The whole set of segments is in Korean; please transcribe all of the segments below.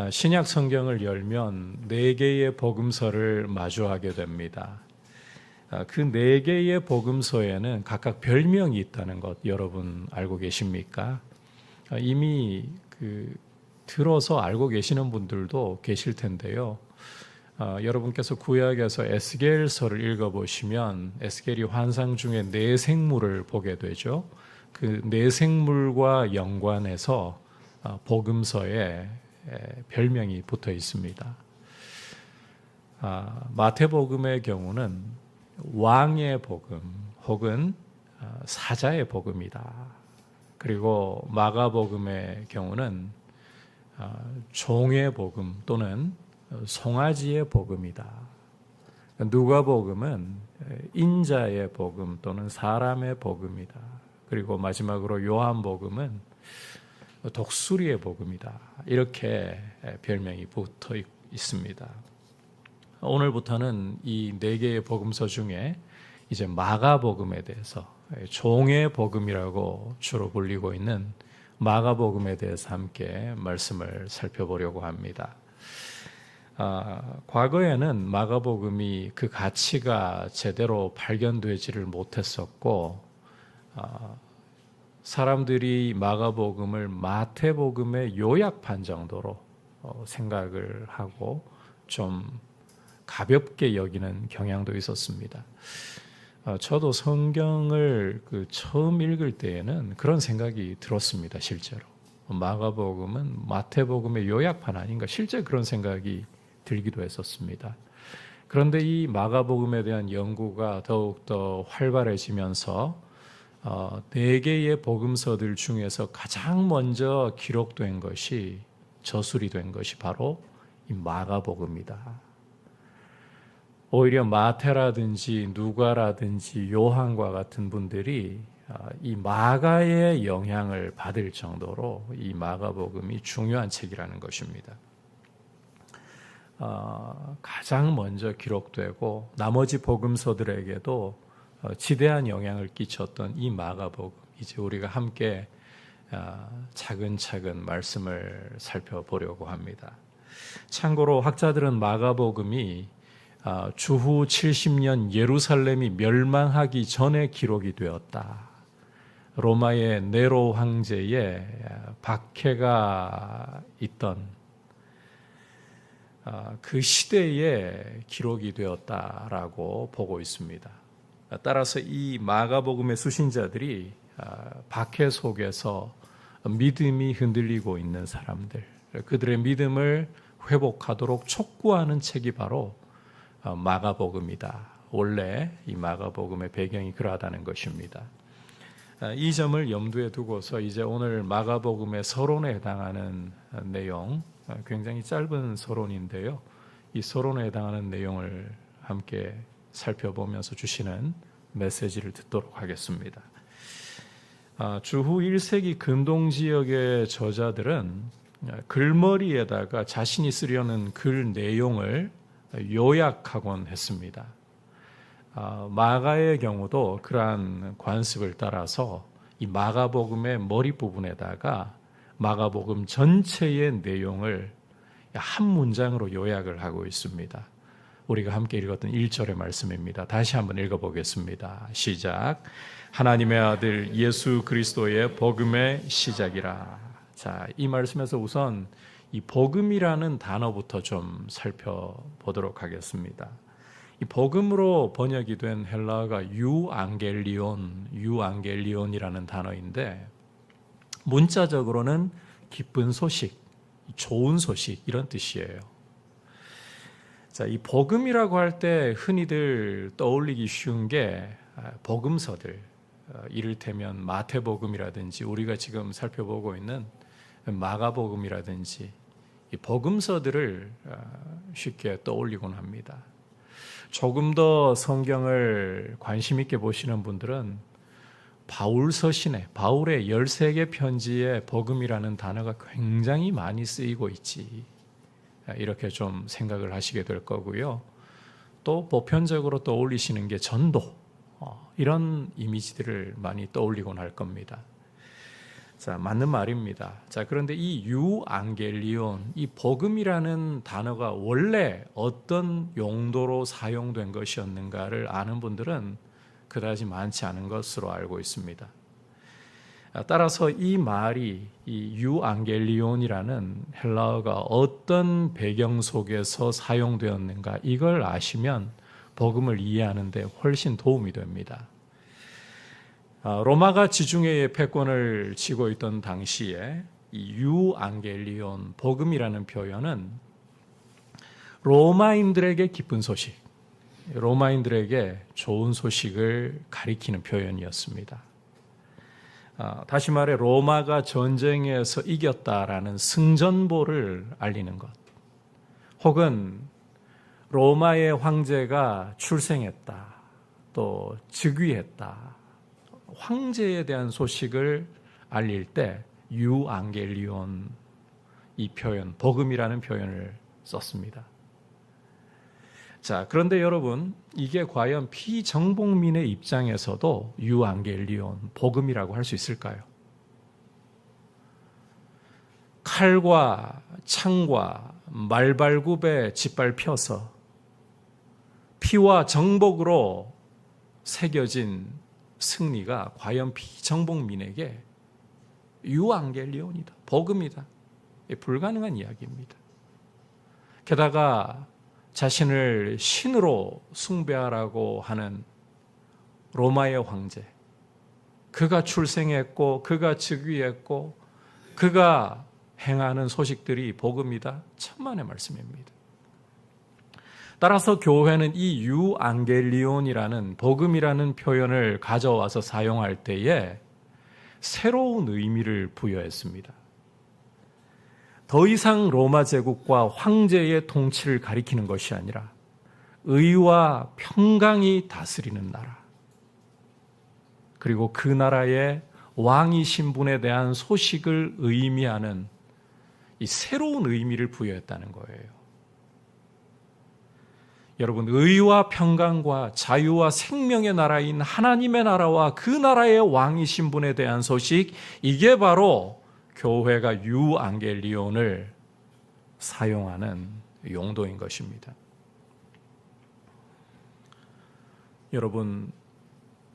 신약 성경을 열면 네 개의 복음서를 마주하게 됩니다. 그 네 개의 복음서에는 각각 별명이 있다는 것 여러분 알고 계십니까? 이미 들어서 알고 계시는 분들도 계실 텐데요. 여러분께서 구약에서 에스겔서를 읽어보시면 에스겔이 환상 중에 네 생물을 보게 되죠. 그 네 생물과 연관해서 복음서에 별명이 붙어 있습니다. 마태복음의 경우는 왕의 복음 혹은 사자의 복음이다. 그리고 마가복음의 경우는 종의 복음 또는 송아지의 복음이다. 누가복음은 인자의 복음 또는 사람의 복음이다. 그리고 마지막으로 요한복음은 독수리의 복음이다. 이렇게 별명이 붙어 있습니다. 오늘부터는 이 네 개의 복음서 중에 이제 마가복음에 대해서 종의 복음이라고 주로 불리고 있는 마가복음에 대해서 함께 말씀을 살펴보려고 합니다. 과거에는 마가복음이 그 가치가 제대로 발견되지를 못했었고 사람들이 마가복음을 마태복음의 요약판 정도로 생각을 하고 좀 가볍게 여기는 경향도 있었습니다. 저도 성경을 처음 읽을 때에는 그런 생각이 들었습니다. 실제로 마가복음은 마태복음의 요약판 아닌가, 실제 그런 생각이 들기도 했었습니다. 그런데 이 마가복음에 대한 연구가 더욱더 활발해지면서 네 개의 복음서들 중에서 가장 먼저 기록된 것이, 저술이 된 것이 바로 이 마가복음이다. 오히려 마태라든지 누가라든지 요한과 같은 분들이 이 마가의 영향을 받을 정도로 이 마가복음이 중요한 책이라는 것입니다. 가장 먼저 기록되고 나머지 복음서들에게도 지대한 영향을 끼쳤던 이 마가복음, 이제 우리가 함께 차근차근 말씀을 살펴보려고 합니다. 참고로 학자들은 마가복음이 주후 70년 예루살렘이 멸망하기 전에 기록이 되었다. 로마의 네로 황제의 박해가 있던 그 시대에 기록이 되었다라고 보고 있습니다. 따라서 이 마가복음의 수신자들이 박해 속에서 믿음이 흔들리고 있는 사람들, 그들의 믿음을 회복하도록 촉구하는 책이 바로 마가복음이다. 원래 이 마가복음의 배경이 그러하다는 것입니다. 이 점을 염두에 두고서 이제 오늘 마가복음의 서론에 해당하는 내용, 굉장히 짧은 서론인데요. 이 서론에 해당하는 내용을 함께 살펴보면서 주시는 메시지를 듣도록 하겠습니다. 주후 1세기 근동지역의 저자들은 글머리에다가 자신이 쓰려는 글 내용을 요약하곤 했습니다. 마가의 경우도 그러한 관습을 따라서 이 마가복음의 머리 부분에다가 마가복음 전체의 내용을 한 문장으로 요약을 하고 있습니다. 우리가 함께 읽었던 1절의 말씀입니다. 다시 한번 읽어보겠습니다. 시작. 하나님의 아들 예수 그리스도의 복음의 시작이라. 자, 이 말씀에서 우선 이 복음이라는 단어부터 좀 살펴보도록 하겠습니다. 이 복음으로 번역이 된 헬라어가 유앙겔리온이라는 단어인데 문자적으로는 기쁜 소식, 좋은 소식 이런 뜻이에요. 자, 이 복음이라고 할 때 흔히들 떠올리기 쉬운 게 복음서들, 이를테면 마태복음이라든지 우리가 지금 살펴보고 있는 마가복음이라든지 이 복음서들을 쉽게 떠올리곤 합니다. 조금 더 성경을 관심 있게 보시는 분들은 바울 서신에, 바울의 13개 편지에 복음이라는 단어가 굉장히 많이 쓰이고 있지, 이렇게 좀 생각을 하시게 될 거고요. 또 보편적으로 떠올리시는 게 전도, 이런 이미지들을 많이 떠올리곤 할 겁니다. 자, 맞는 말입니다. 자, 그런데 이 유앙겔리온, 이 복음이라는 단어가 원래 어떤 용도로 사용된 것이었는가를 아는 분들은 그다지 많지 않은 것으로 알고 있습니다. 따라서 이 말이 이 유앙겔리온이라는 헬라어가 어떤 배경 속에서 사용되었는가 이걸 아시면 복음을 이해하는 데 훨씬 도움이 됩니다. 로마가 지중해의 패권을 쥐고 있던 당시에 이 유앙겔리온, 복음이라는 표현은 로마인들에게 기쁜 소식, 로마인들에게 좋은 소식을 가리키는 표현이었습니다. 다시 말해 로마가 전쟁에서 이겼다라는 승전보를 알리는 것, 혹은 로마의 황제가 출생했다, 또 즉위했다, 황제에 대한 소식을 알릴 때 유앙겔리온, 이 표현, 복음이라는 표현을 썼습니다. 자, 그런데 여러분, 이게 과연 피정복민의 입장에서도 유앙겔리온, 복음이라고 할 수 있을까요? 칼과 창과 말발굽에 짓밟혀서 피와 정복으로 새겨진 승리가 과연 피정복민에게 유앙겔리온이다, 복음이다, 불가능한 이야기입니다. 게다가 자신을 신으로 숭배하라고 하는 로마의 황제, 그가 출생했고 그가 즉위했고 그가 행하는 소식들이 복음이다, 천만의 말씀입니다. 따라서 교회는 이 유앙겔리온이라는 복음이라는 표현을 가져와서 사용할 때에 새로운 의미를 부여했습니다. 더 이상 로마 제국과 황제의 통치를 가리키는 것이 아니라 의와 평강이 다스리는 나라, 그리고 그 나라의 왕이신 분에 대한 소식을 의미하는 이 새로운 의미를 부여했다는 거예요. 여러분, 의와 평강과 자유와 생명의 나라인 하나님의 나라와 그 나라의 왕이신 분에 대한 소식, 이게 바로 교회가 유앙겔리온을 사용하는 용도인 것입니다. 여러분,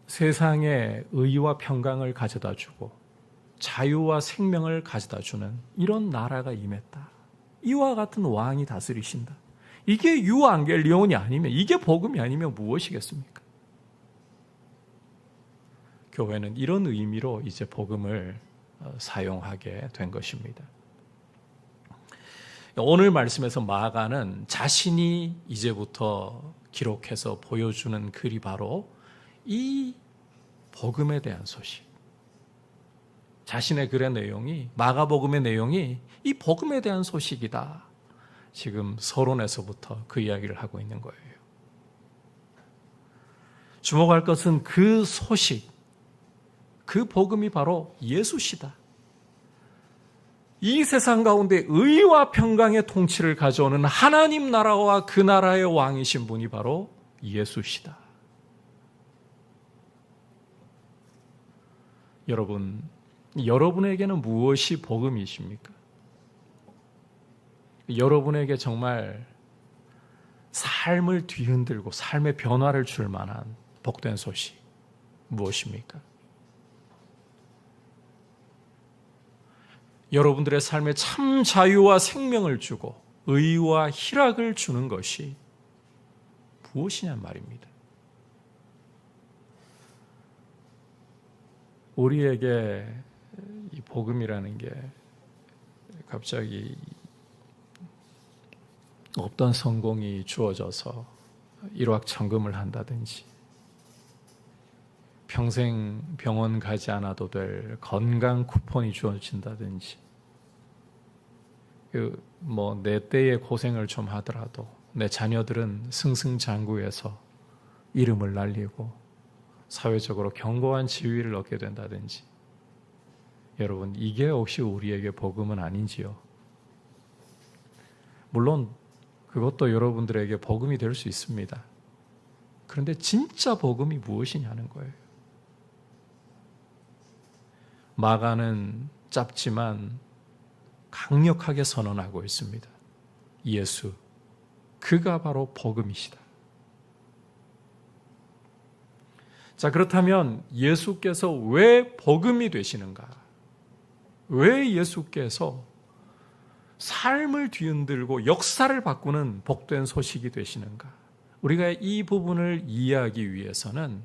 세상에 의와 평강을 가져다 주고 자유와 생명을 가져다 주는 이런 나라가 임했다, 이와 같은 왕이 다스리신다, 이게 유앙겔리온이 아니면, 이게 복음이 아니면 무엇이겠습니까? 교회는 이런 의미로 이제 복음을 사용하게 된 것입니다. 오늘 말씀에서 마가는 자신이 이제부터 기록해서 보여주는 글이 바로 이 복음에 대한 소식, 자신의 글의 내용이, 마가복음의 내용이 이 복음에 대한 소식이다, 지금 서론에서부터 그 이야기를 하고 있는 거예요. 주목할 것은 그 소식, 그 복음이 바로 예수시다. 이 세상 가운데 의와 평강의 통치를 가져오는 하나님 나라와 그 나라의 왕이신 분이 바로 예수시다. 여러분, 여러분에게는 무엇이 복음이십니까? 여러분에게 정말 삶을 뒤흔들고 삶의 변화를 줄 만한 복된 소식 무엇입니까? 여러분들의 삶에 참 자유와 생명을 주고 의와 희락을 주는 것이 무엇이냐 말입니다. 우리에게 이 복음이라는 게 갑자기 없던 성공이 주어져서 일확천금을 한다든지, 평생 병원 가지 않아도 될 건강 쿠폰이 주어진다든지, 내 때의 고생을 좀 하더라도 내 자녀들은 승승장구해서 이름을 날리고 사회적으로 견고한 지위를 얻게 된다든지, 여러분, 이게 혹시 우리에게 복음은 아닌지요? 물론 그것도 여러분들에게 복음이 될 수 있습니다. 그런데 진짜 복음이 무엇이냐는 거예요. 마가는 짧지만 강력하게 선언하고 있습니다. 예수, 그가 바로 복음이시다. 자, 그렇다면 예수께서 왜 복음이 되시는가? 왜 예수께서 삶을 뒤흔들고 역사를 바꾸는 복된 소식이 되시는가? 우리가 이 부분을 이해하기 위해서는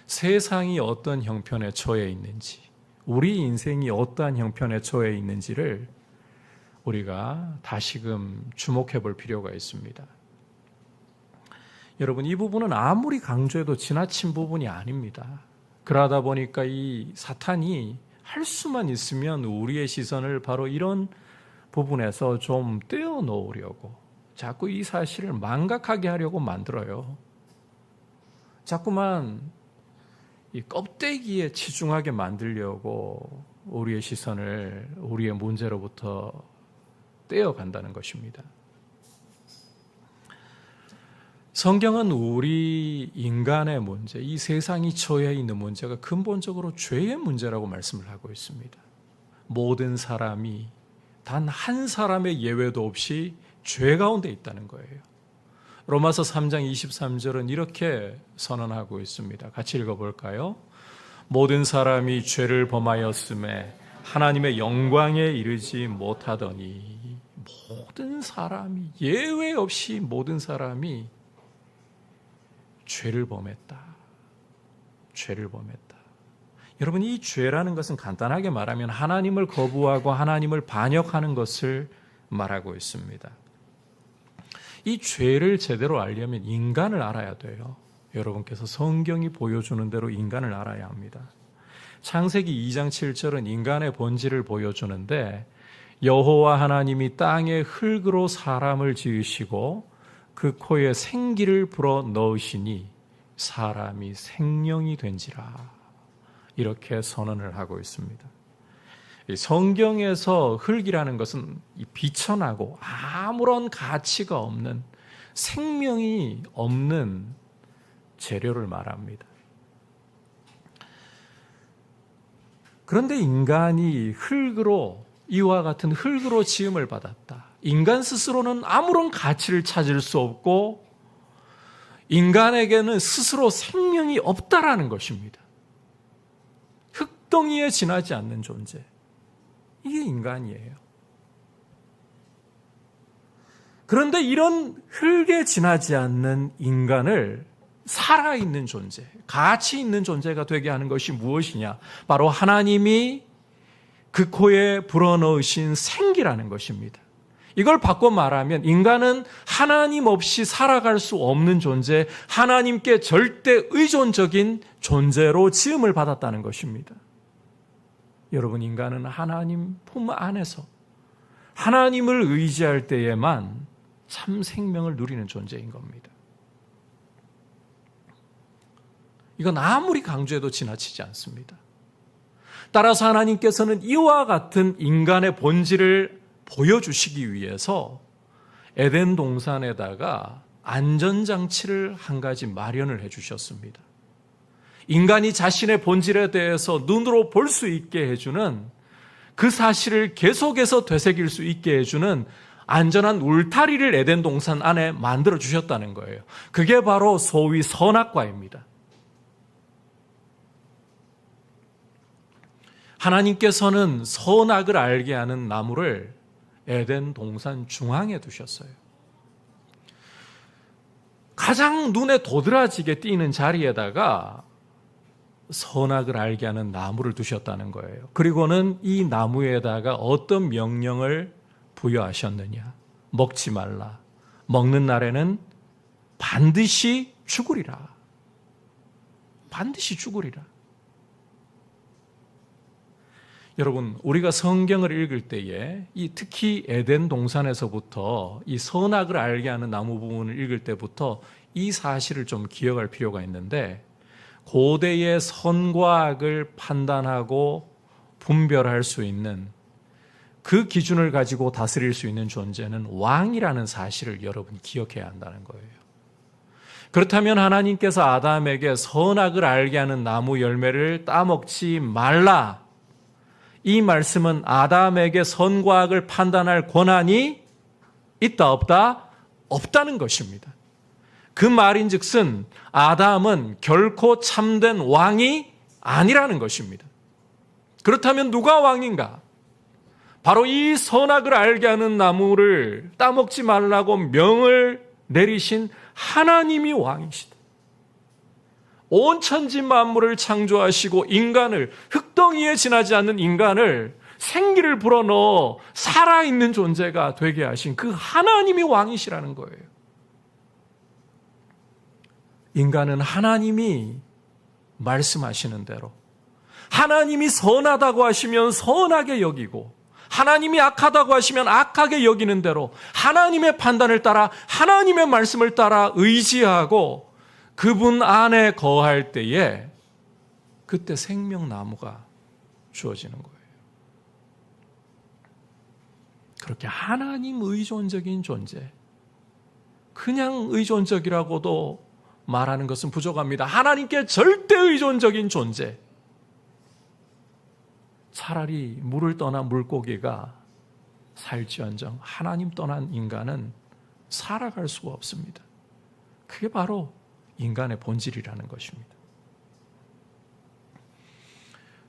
세상이 어떤 형편에 처해 있는지, 우리 인생이 어떠한 형편에 처해 있는지를 우리가 다시금 주목해 볼 필요가 있습니다. 여러분, 이 부분은 아무리 강조해도 지나친 부분이 아닙니다. 그러다 보니까 이 사탄이 할 수만 있으면 우리의 시선을 바로 이런 부분에서 좀 떼어놓으려고 자꾸 이 사실을 망각하게 하려고 만들어요. 자꾸만 이 껍데기에 치중하게 만들려고 우리의 시선을 우리의 문제로부터 떼어간다는 것입니다. 성경은 우리 인간의 문제, 이 세상이 처해 있는 문제가 근본적으로 죄의 문제라고 말씀을 하고 있습니다. 모든 사람이 단 한 사람의 예외도 없이 죄 가운데 있다는 거예요. 로마서 3장 23절은 이렇게 선언하고 있습니다. 같이 읽어볼까요? 모든 사람이 죄를 범하였음에 하나님의 영광에 이르지 못하더니, 모든 사람이, 예외 없이 모든 사람이 죄를 범했다. 죄를 범했다. 여러분, 이 죄라는 것은 간단하게 말하면 하나님을 거부하고 하나님을 반역하는 것을 말하고 있습니다. 이 죄를 제대로 알려면 인간을 알아야 돼요. 여러분께서 성경이 보여주는 대로 인간을 알아야 합니다. 창세기 2장 7절은 인간의 본질을 보여주는데, 여호와 하나님이 땅에 흙으로 사람을 지으시고 그 코에 생기를 불어 넣으시니 사람이 생명이 된지라, 이렇게 선언을 하고 있습니다. 성경에서 흙이라는 것은 비천하고 아무런 가치가 없는, 생명이 없는 재료를 말합니다. 그런데 인간이 흙으로, 이와 같은 흙으로 지음을 받았다. 인간 스스로는 아무런 가치를 찾을 수 없고 인간에게는 스스로 생명이 없다라는 것입니다. 흙덩이에 지나지 않는 존재, 이게 인간이에요. 그런데 이런 흙에 지나지 않는 인간을 살아있는 존재, 가치 있는 존재가 되게 하는 것이 무엇이냐? 바로 하나님이 그 코에 불어넣으신 생기라는 것입니다. 이걸 바꿔 말하면 인간은 하나님 없이 살아갈 수 없는 존재, 하나님께 절대 의존적인 존재로 지음을 받았다는 것입니다. 여러분, 인간은 하나님 품 안에서 하나님을 의지할 때에만 참 생명을 누리는 존재인 겁니다. 이건 아무리 강조해도 지나치지 않습니다. 따라서 하나님께서는 이와 같은 인간의 본질을 보여주시기 위해서 에덴 동산에다가 안전장치를 한 가지 마련을 해주셨습니다. 인간이 자신의 본질에 대해서 눈으로 볼 수 있게 해주는, 그 사실을 계속해서 되새길 수 있게 해주는 안전한 울타리를 에덴 동산 안에 만들어 주셨다는 거예요. 그게 바로 소위 선악과입니다. 하나님께서는 선악을 알게 하는 나무를 에덴 동산 중앙에 두셨어요. 가장 눈에 도드라지게 띄는 자리에다가 선악을 알게 하는 나무를 두셨다는 거예요. 그리고는 이 나무에다가 어떤 명령을 부여하셨느냐? 먹지 말라. 먹는 날에는 반드시 죽으리라. 반드시 죽으리라. 여러분, 우리가 성경을 읽을 때에 특히 에덴 동산에서부터 이 선악을 알게 하는 나무 부분을 읽을 때부터 이 사실을 좀 기억할 필요가 있는데, 고대의 선과 악을 판단하고 분별할 수 있는 그 기준을 가지고 다스릴 수 있는 존재는 왕이라는 사실을 여러분 기억해야 한다는 거예요. 그렇다면 하나님께서 아담에게 선악을 알게 하는 나무 열매를 따먹지 말라, 이 말씀은 아담에게 선과 악을 판단할 권한이 있다 없다? 없다는 것입니다. 그 말인즉슨 아담은 결코 참된 왕이 아니라는 것입니다. 그렇다면 누가 왕인가? 바로 이 선악을 알게 하는 나무를 따먹지 말라고 명을 내리신 하나님이 왕이시다. 온 천지 만물을 창조하시고 인간을, 흙덩이에 지나지 않는 인간을 생기를 불어넣어 살아있는 존재가 되게 하신 그 하나님이 왕이시라는 거예요. 인간은 하나님이 말씀하시는 대로, 하나님이 선하다고 하시면 선하게 여기고, 하나님이 악하다고 하시면 악하게 여기는 대로 하나님의 판단을 따라, 하나님의 말씀을 따라 의지하고 그분 안에 거할 때에 그때 생명나무가 주어지는 거예요. 그렇게 하나님 의존적인 존재, 그냥 의존적이라고도 말하는 것은 부족합니다. 하나님께 절대 의존적인 존재. 차라리 물을 떠난 물고기가 살지언정 하나님 떠난 인간은 살아갈 수가 없습니다. 그게 바로 인간의 본질이라는 것입니다.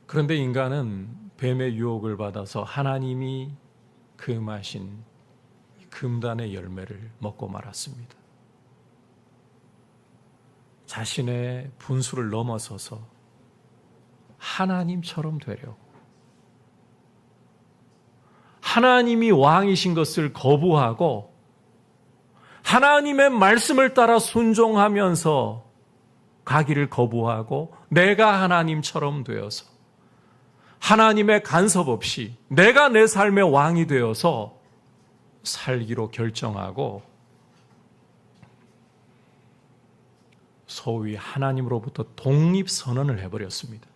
그런데 인간은 뱀의 유혹을 받아서 하나님이 금하신 금단의 열매를 먹고 말았습니다. 자신의 분수를 넘어서서 하나님처럼 되려고, 하나님이 왕이신 것을 거부하고 하나님의 말씀을 따라 순종하면서 가기를 거부하고 내가 하나님처럼 되어서 하나님의 간섭 없이 내가 내 삶의 왕이 되어서 살기로 결정하고 소위 하나님으로부터 독립선언을 해버렸습니다.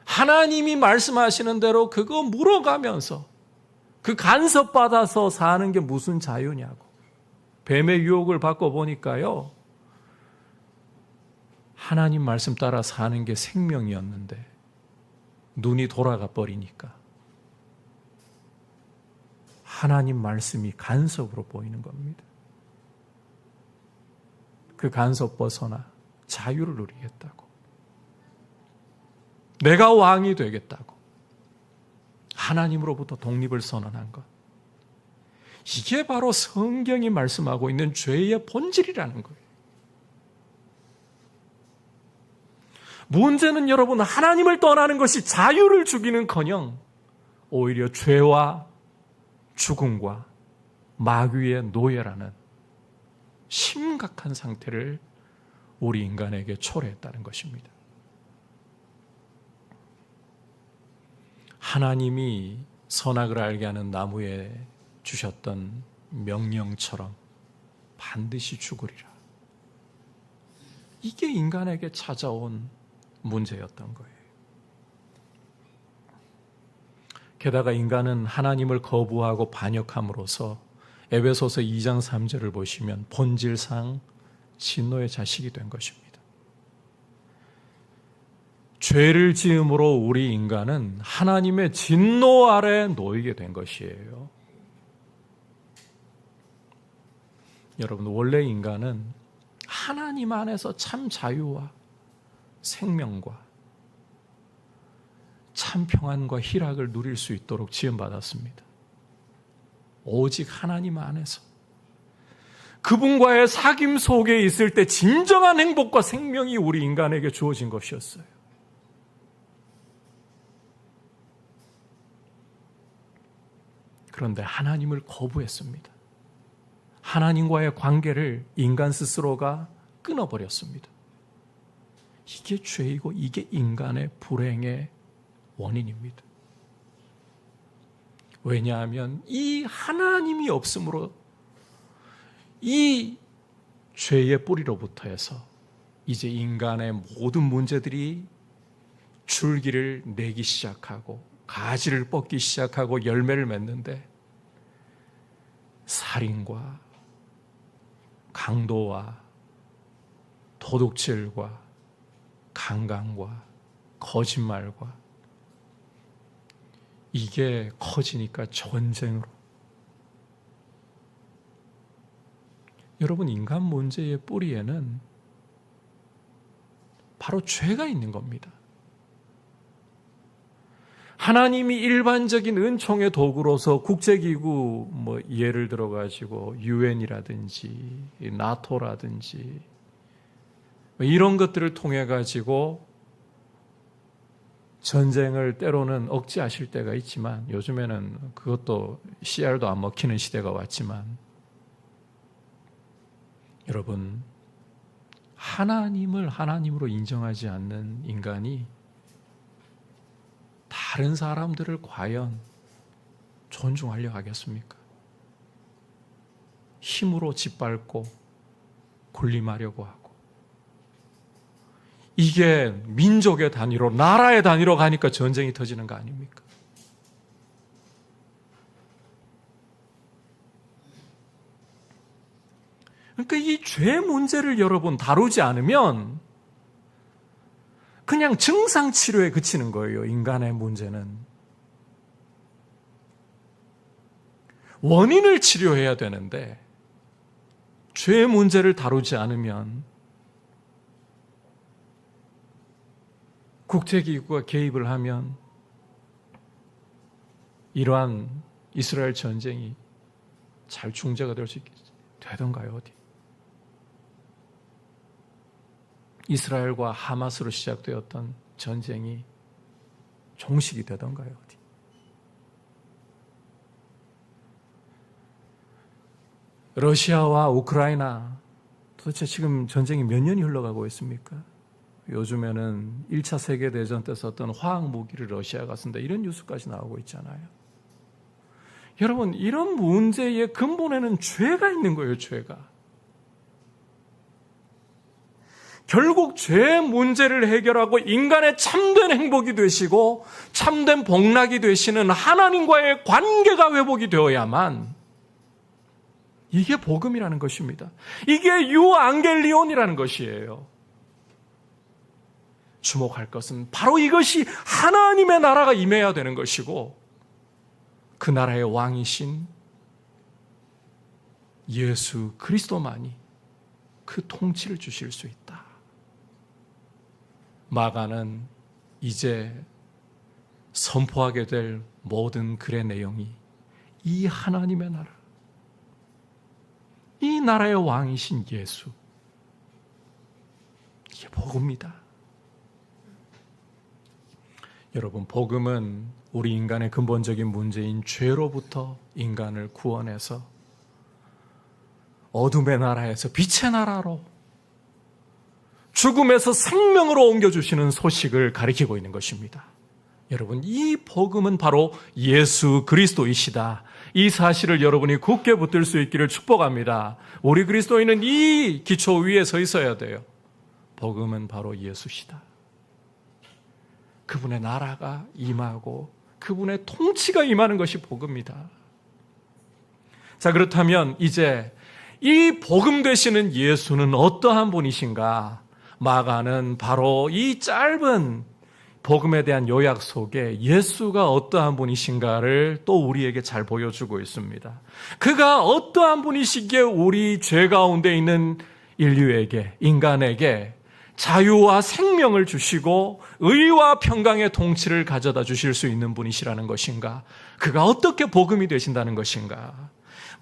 하나님이 말씀하시는 대로 그거 물어가면서 그 간섭받아서 사는 게 무슨 자유냐고. 뱀의 유혹을 받고 보니까요, 하나님 말씀 따라 사는 게 생명이었는데 눈이 돌아가 버리니까 하나님 말씀이 간섭으로 보이는 겁니다. 그 간섭 벗어나 자유를 누리겠다고, 내가 왕이 되겠다고 하나님으로부터 독립을 선언한 것, 이게 바로 성경이 말씀하고 있는 죄의 본질이라는 거예요. 문제는 여러분, 하나님을 떠나는 것이 자유를 주기는커녕 오히려 죄와 죽음과 마귀의 노예라는 심각한 상태를 우리 인간에게 초래했다는 것입니다. 하나님이 선악을 알게 하는 나무에 주셨던 명령처럼 반드시 죽으리라. 이게 인간에게 찾아온 문제였던 거예요. 게다가 인간은 하나님을 거부하고 반역함으로써 에베소서 2장 3절을 보시면 본질상 진노의 자식이 된 것입니다. 죄를 지음으로 우리 인간은 하나님의 진노 아래 놓이게 된 것이에요. 여러분, 원래 인간은 하나님 안에서 참 자유와 생명과 참 평안과 희락을 누릴 수 있도록 지음받았습니다. 오직 하나님 안에서 그분과의 사귐 속에 있을 때 진정한 행복과 생명이 우리 인간에게 주어진 것이었어요. 그런데 하나님을 거부했습니다. 하나님과의 관계를 인간 스스로가 끊어버렸습니다. 이게 죄이고 이게 인간의 불행의 원인입니다. 왜냐하면 이 하나님이 없으므로 이 죄의 뿌리로부터 해서 이제 인간의 모든 문제들이 줄기를 내기 시작하고 가지를 뻗기 시작하고 열매를 맺는데, 살인과 강도와 도둑질과 강간과 거짓말과 이게 커지니까 전쟁으로. 여러분, 인간 문제의 뿌리에는 바로 죄가 있는 겁니다. 하나님이 일반적인 은총의 도구로서 국제기구, 예를 들어가지고 유엔이라든지 나토라든지 이런 것들을 통해 가지고 전쟁을 때로는 억제하실 때가 있지만, 요즘에는 그것도 CR도 안 먹히는 시대가 왔지만, 여러분, 하나님을 하나님으로 인정하지 않는 인간이 다른 사람들을 과연 존중하려 하겠습니까? 힘으로 짓밟고 군림하려고 하고, 이게 민족의 단위로, 나라의 단위로 가니까 전쟁이 터지는 거 아닙니까? 그러니까 이 죄 문제를 여러분 다루지 않으면 그냥 증상 치료에 그치는 거예요. 인간의 문제는 원인을 치료해야 되는데, 죄 문제를 다루지 않으면 국제기구가 개입을 하면 이러한 이스라엘 전쟁이 잘 중재가 될 수 되던가요? 어디? 이스라엘과 하마스로 시작되었던 전쟁이 종식이 되던가요? 어디? 러시아와 우크라이나, 도대체 지금 전쟁이 몇 년이 흘러가고 있습니까? 요즘에는 1차 세계대전 때 썼던 화학무기를 러시아가 쓴다, 이런 뉴스까지 나오고 있잖아요. 여러분, 이런 문제의 근본에는 죄가 있는 거예요. 죄가. 결국 죄 문제를 해결하고 인간의 참된 행복이 되시고 참된 복락이 되시는 하나님과의 관계가 회복이 되어야만, 이게 복음이라는 것입니다. 이게 유앙겔리온이라는 것이에요. 주목할 것은 바로 이것이 하나님의 나라가 임해야 되는 것이고, 그 나라의 왕이신 예수 그리스도만이 그 통치를 주실 수 있다. 마가는 이제 선포하게 될 모든 글의 내용이 이 하나님의 나라, 이 나라의 왕이신 예수, 이게 복음입니다. 여러분, 복음은 우리 인간의 근본적인 문제인 죄로부터 인간을 구원해서 어둠의 나라에서 빛의 나라로, 죽음에서 생명으로 옮겨주시는 소식을 가리키고 있는 것입니다. 여러분, 이 복음은 바로 예수 그리스도이시다. 이 사실을 여러분이 굳게 붙들 수 있기를 축복합니다. 우리 그리스도인은 이 기초 위에 서 있어야 돼요. 복음은 바로 예수시다. 그분의 나라가 임하고 그분의 통치가 임하는 것이 복음입니다. 자, 그렇다면 이제 이 복음 되시는 예수는 어떠한 분이신가? 마가는 바로 이 짧은 복음에 대한 요약 속에 예수가 어떠한 분이신가를 또 우리에게 잘 보여주고 있습니다. 그가 어떠한 분이시기에 우리 죄 가운데 있는 인류에게, 인간에게 자유와 생명을 주시고 의와 평강의 통치를 가져다 주실 수 있는 분이시라는 것인가? 그가 어떻게 복음이 되신다는 것인가?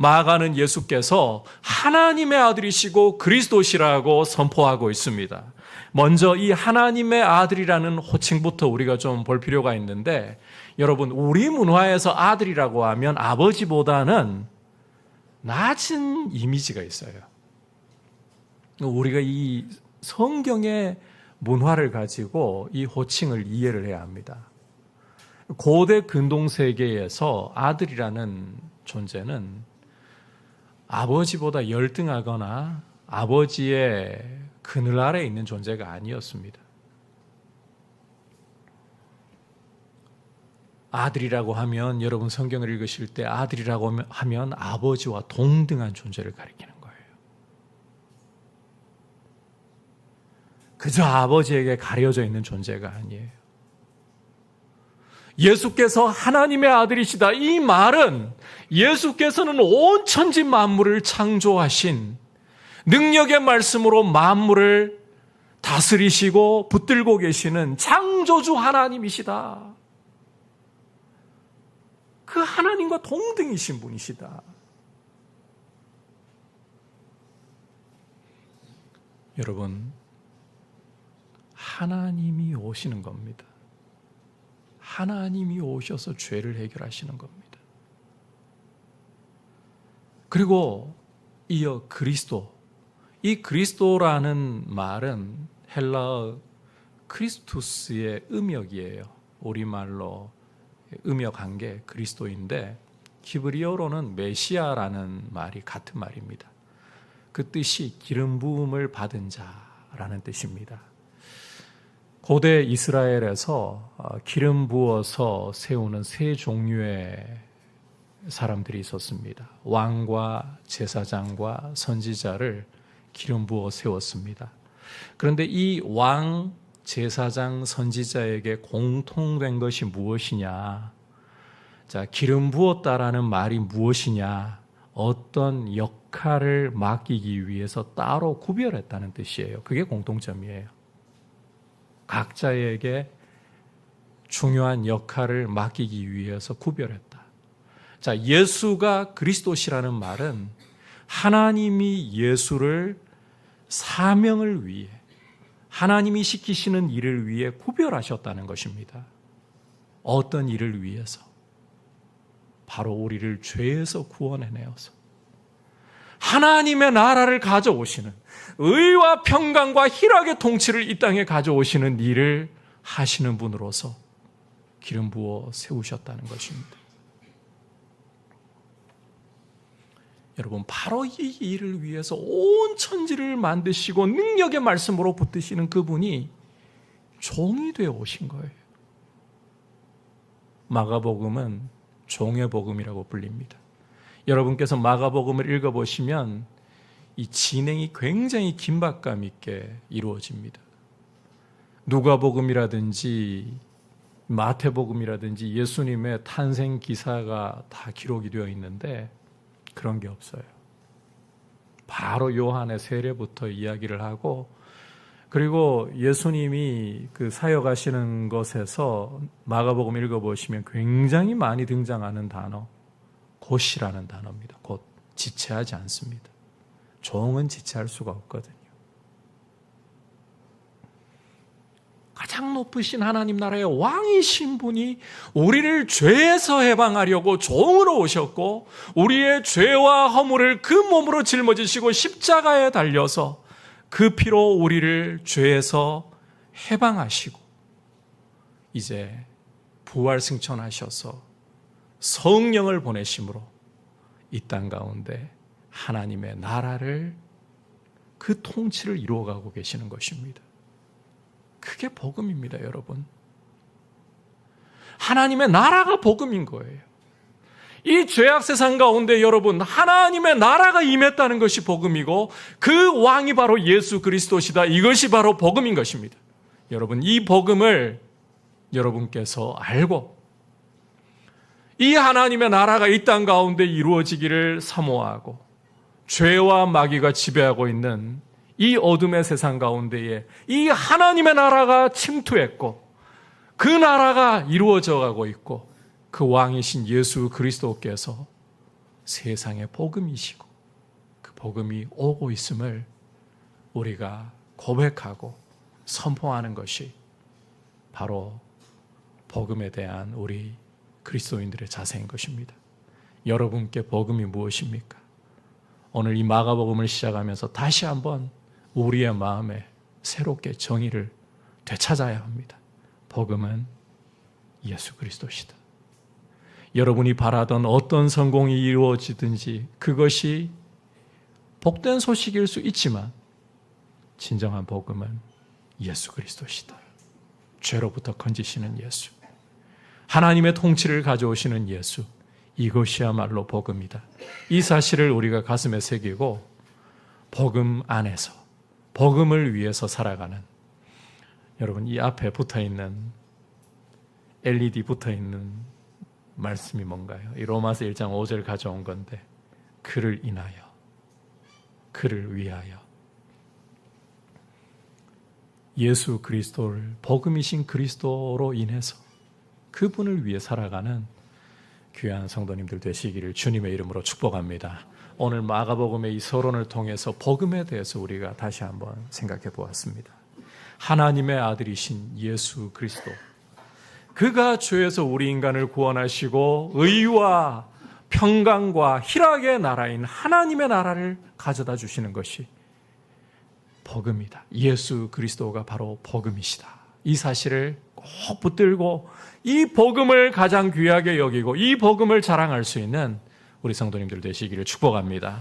마가는 예수께서 하나님의 아들이시고 그리스도시라고 선포하고 있습니다. 먼저 이 하나님의 아들이라는 호칭부터 우리가 좀 볼 필요가 있는데, 여러분, 우리 문화에서 아들이라고 하면 아버지보다는 낮은 이미지가 있어요. 우리가 이 성경의 문화를 가지고 이 호칭을 이해를 해야 합니다. 고대 근동세계에서 아들이라는 존재는 아버지보다 열등하거나 아버지의 그늘 아래에 있는 존재가 아니었습니다. 아들이라고 하면, 여러분 성경을 읽으실 때 아들이라고 하면 아버지와 동등한 존재를 가리키는 거예요. 그저 아버지에게 가려져 있는 존재가 아니에요. 예수께서 하나님의 아들이시다. 이 말은 예수께서는 온 천지 만물을 창조하신 능력의 말씀으로 만물을 다스리시고 붙들고 계시는 창조주 하나님이시다. 그 하나님과 동등이신 분이시다. 여러분, 하나님이 오시는 겁니다. 하나님이 오셔서 죄를 해결하시는 겁니다. 그리고 이어 그리스도, 이 그리스도라는 말은 헬라어 크리스투스의 음역이에요. 우리말로 음역한 게 그리스도인데 히브리어로는 메시아라는 말이 같은 말입니다. 그 뜻이 기름 부음을 받은 자라는 뜻입니다. 고대 이스라엘에서 기름 부어서 세우는 세 종류의 사람들이 있었습니다. 왕과 제사장과 선지자를 기름 부어 세웠습니다. 그런데 이 왕, 제사장, 선지자에게 공통된 것이 무엇이냐? 자, 기름 부었다라는 말이 무엇이냐? 어떤 역할을 맡기기 위해서 따로 구별했다는 뜻이에요. 그게 공통점이에요. 각자에게 중요한 역할을 맡기기 위해서 구별했다. 자, 예수가 그리스도시라는 말은 하나님이 예수를 사명을 위해, 하나님이 시키시는 일을 위해 구별하셨다는 것입니다. 어떤 일을 위해서? 바로 우리를 죄에서 구원해내어서 하나님의 나라를 가져오시는, 의와 평강과 희락의 통치를 이 땅에 가져오시는 일을 하시는 분으로서 기름 부어 세우셨다는 것입니다. 여러분, 바로 이 일을 위해서 온 천지를 만드시고 능력의 말씀으로 붙드시는 그분이 종이 되어 오신 거예요. 마가복음은 종의 복음이라고 불립니다. 여러분께서 마가복음을 읽어보시면 이 진행이 굉장히 긴박감 있게 이루어집니다. 누가복음이라든지 마태복음이라든지 예수님의 탄생 기사가 다 기록이 되어 있는데 그런 게 없어요. 바로 요한의 세례부터 이야기를 하고, 그리고 예수님이 그 사역하시는 것에서 마가복음 읽어보시면 굉장히 많이 등장하는 단어, 곧이라는 단어입니다. 곧, 지체하지 않습니다. 종은 지체할 수가 없거든요. 가장 높으신 하나님 나라의 왕이신 분이 우리를 죄에서 해방하려고 종으로 오셨고, 우리의 죄와 허물을 그 몸으로 짊어지시고 십자가에 달려서 그 피로 우리를 죄에서 해방하시고, 이제 부활 승천하셔서 성령을 보내심으로 이 땅 가운데 하나님의 나라를, 그 통치를 이루어가고 계시는 것입니다. 그게 복음입니다, 여러분. 하나님의 나라가 복음인 거예요. 이 죄악 세상 가운데 여러분, 하나님의 나라가 임했다는 것이 복음이고, 그 왕이 바로 예수 그리스도시다. 이것이 바로 복음인 것입니다. 여러분, 이 복음을 여러분께서 알고 이 하나님의 나라가 이 땅 가운데 이루어지기를 사모하고, 죄와 마귀가 지배하고 있는 이 어둠의 세상 가운데에 이 하나님의 나라가 침투했고, 그 나라가 이루어져 가고 있고, 그 왕이신 예수 그리스도께서 세상의 복음이시고 그 복음이 오고 있음을 우리가 고백하고 선포하는 것이 바로 복음에 대한 우리 그리스도인들의 자세인 것입니다. 여러분께 복음이 무엇입니까? 오늘 이 마가복음을 시작하면서 다시 한번 우리의 마음에 새롭게 정의를 되찾아야 합니다. 복음은 예수 그리스도시다. 여러분이 바라던 어떤 성공이 이루어지든지 그것이 복된 소식일 수 있지만 진정한 복음은 예수 그리스도시다. 죄로부터 건지시는 예수, 하나님의 통치를 가져오시는 예수, 이것이야말로 복음이다. 이 사실을 우리가 가슴에 새기고 복음 안에서 복음을 위해서 살아가는, 여러분 이 앞에 붙어있는 LED 붙어 있는 말씀이 뭔가요? 이 로마서 1장 5절 가져온 건데, 그를 인하여, 그를 위하여. 예수 그리스도를, 복음이신 그리스도로 인해서 그분을 위해 살아가는 귀한 성도님들 되시기를 주님의 이름으로 축복합니다. 오늘 마가복음의 이 서론을 통해서 복음에 대해서 우리가 다시 한번 생각해 보았습니다. 하나님의 아들이신 예수 그리스도, 그가 죄에서 우리 인간을 구원하시고 의와 평강과 희락의 나라인 하나님의 나라를 가져다 주시는 것이 복음이다. 예수 그리스도가 바로 복음이시다. 이 사실을 꼭 붙들고 이 복음을 가장 귀하게 여기고 이 복음을 자랑할 수 있는 우리 성도님들 되시기를 축복합니다.